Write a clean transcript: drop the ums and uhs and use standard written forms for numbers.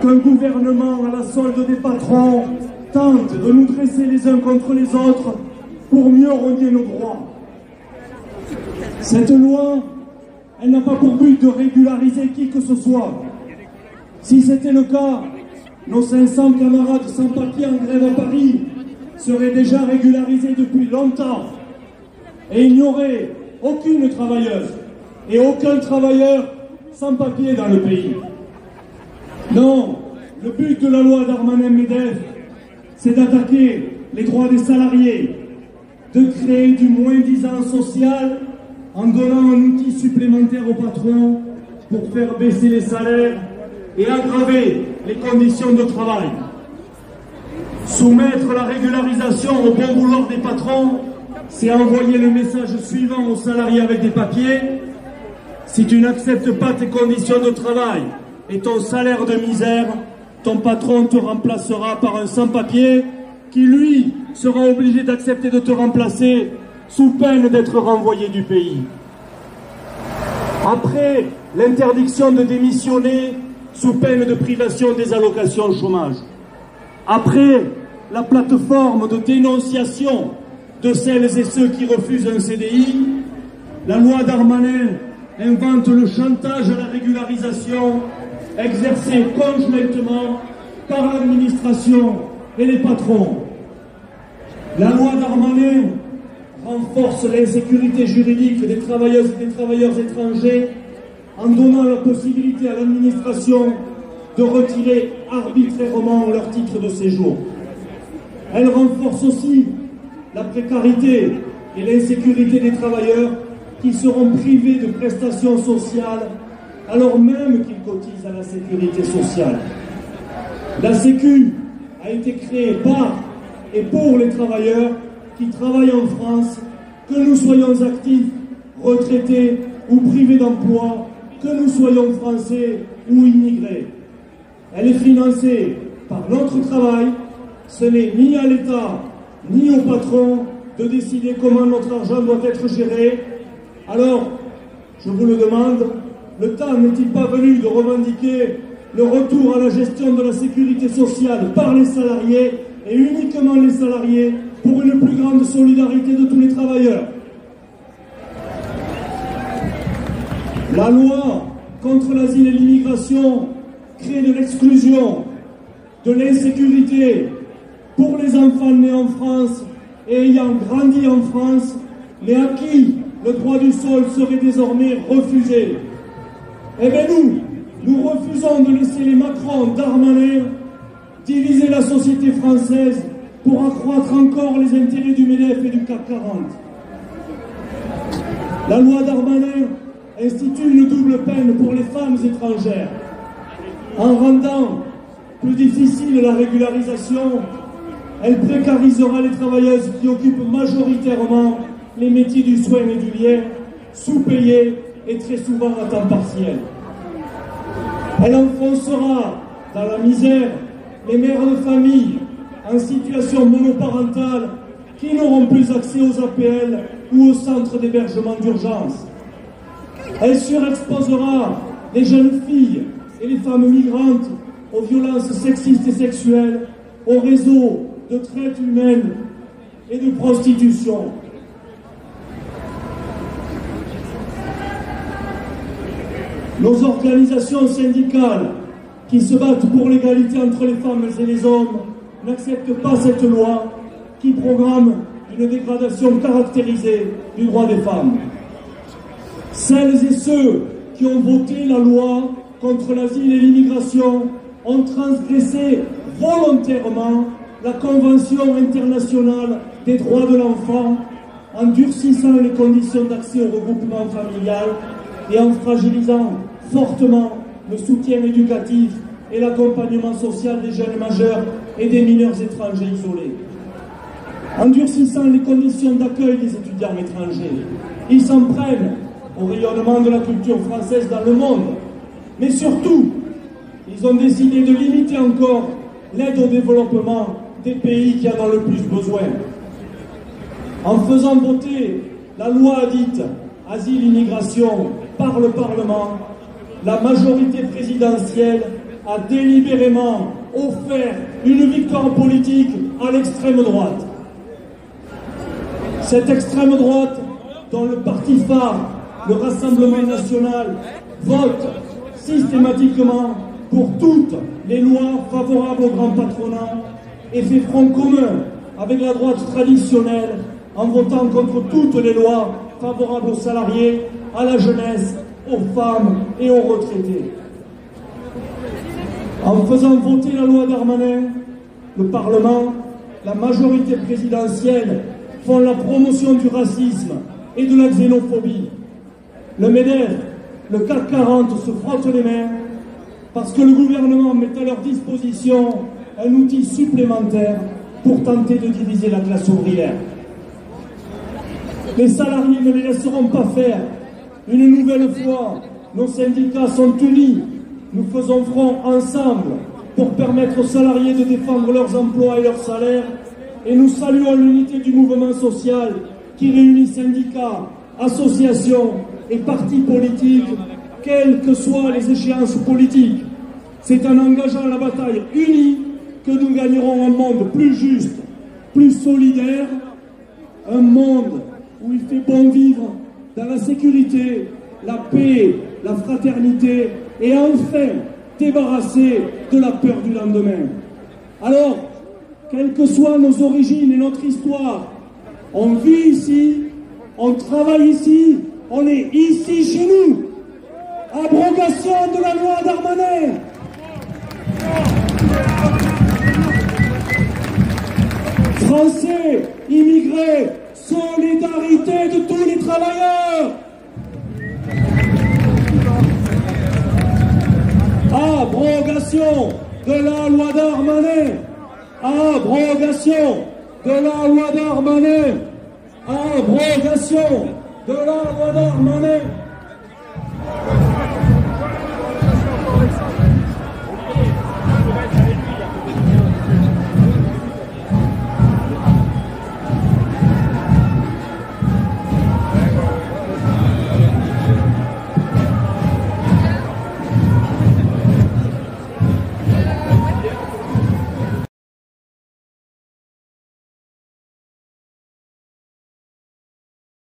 qu'un gouvernement à la solde des patrons tente de nous dresser les uns contre les autres pour mieux renier nos droits. Cette loi, elle n'a pas pour but de régulariser qui que ce soit. Si c'était le cas, nos 500 camarades sans papier en grève à Paris seraient déjà régularisés depuis longtemps. Et il n'y aurait aucune travailleuse et aucun travailleur sans papier dans le pays. Non, le but de la loi Darmanin-Medef, c'est d'attaquer les droits des salariés, de créer du moins-disant social en donnant un outil supplémentaire aux patrons pour faire baisser les salaires et aggraver les conditions de travail. Soumettre la régularisation au bon vouloir des patrons, c'est envoyer le message suivant aux salariés avec des papiers: si tu n'acceptes pas tes conditions de travail et ton salaire de misère, ton patron te remplacera par un sans-papier qui, lui, sera obligé d'accepter de te remplacer sous peine d'être renvoyé du pays. Après l'interdiction de démissionner sous peine de privation des allocations chômage. Après la plateforme de dénonciation de celles et ceux qui refusent un CDI, la loi Darmanin invente le chantage à la régularisation exercé conjointement par l'administration et les patrons. La loi Darmanin renforce l'insécurité juridique des travailleuses et des travailleurs étrangers en donnant la possibilité à l'administration de retirer arbitrairement leur titre de séjour. Elle renforce aussi la précarité et l'insécurité des travailleurs qui seront privés de prestations sociales alors même qu'ils cotisent à la sécurité sociale. La Sécu a été créée par et pour les travailleurs qui travaillent en France, que nous soyons actifs, retraités ou privés d'emploi, que nous soyons français ou immigrés. Elle est financée par notre travail. Ce n'est ni à l'État ni au patron de décider comment notre argent doit être géré. Alors, je vous le demande, le temps n'est-il pas venu de revendiquer le retour à la gestion de la sécurité sociale par les salariés et uniquement les salariés pour une plus grande solidarité de tous les travailleurs? La loi contre l'asile et l'immigration crée de l'exclusion, de l'insécurité pour les enfants nés en France et ayant grandi en France, mais à qui le droit du sol serait désormais refusé. Eh bien nous refusons de laisser les Macron, Darmanin diviser la société française pour accroître encore les intérêts du MEDEF et du CAC 40. La loi Darmanin institue une double peine pour les femmes étrangères. En rendant plus difficile la régularisation, elle précarisera les travailleuses qui occupent majoritairement les métiers du soin et du lien, sous-payés et très souvent à temps partiel. Elle enfoncera dans la misère les mères de famille en situation monoparentale qui n'auront plus accès aux APL ou aux centres d'hébergement d'urgence. Elle surexposera les jeunes filles et les femmes migrantes aux violences sexistes et sexuelles, aux réseaux de traite humaine et de prostitution. Nos organisations syndicales qui se battent pour l'égalité entre les femmes et les hommes n'acceptent pas cette loi qui programme une dégradation caractérisée du droit des femmes. Celles et ceux qui ont voté la loi contre l'asile et l'immigration ont transgressé volontairement la Convention internationale des droits de l'enfant en durcissant les conditions d'accès au regroupement familial et en fragilisant fortement le soutien éducatif et l'accompagnement social des jeunes majeurs et des mineurs étrangers isolés. En durcissant les conditions d'accueil des étudiants étrangers, ils s'en prennent au rayonnement de la culture française dans le monde. Mais surtout, ils ont décidé de limiter encore l'aide au développement des pays qui en ont le plus besoin. En faisant voter la loi dite asile-immigration par le Parlement, la majorité présidentielle a délibérément offert une victoire politique à l'extrême droite. Cette extrême droite, dont le parti phare, le Rassemblement national, vote systématiquement pour toutes les lois favorables au grand patronat et fait front commun avec la droite traditionnelle en votant contre toutes les lois favorables aux salariés, à la jeunesse, aux femmes et aux retraités. En faisant voter la loi Darmanin, le Parlement, la majorité présidentielle font la promotion du racisme et de la xénophobie. Le MEDEF, le CAC 40 se frottent les mains parce que le gouvernement met à leur disposition un outil supplémentaire pour tenter de diviser la classe ouvrière. Les salariés ne les laisseront pas faire. Une nouvelle fois, nos syndicats sont unis. Nous faisons front ensemble pour permettre aux salariés de défendre leurs emplois et leurs salaires. Et nous saluons l'unité du mouvement social qui réunit syndicats, associations et partis politiques, quelles que soient les échéances politiques. C'est en engageant la bataille unie que nous gagnerons un monde plus juste, plus solidaire, un monde où il fait bon vivre dans la sécurité, la paix, la fraternité et enfin débarrassé de la peur du lendemain. Alors, quelles que soient nos origines et notre histoire, on vit ici, on travaille ici, on est ici chez nous. Abrogation de la loi Darmanin. Français, immigrés, solidarité de tous les travailleurs. Abrogation de la loi Darmanin. Abrogation de la loi Darmanin. Abrogation de la loi Darmanin.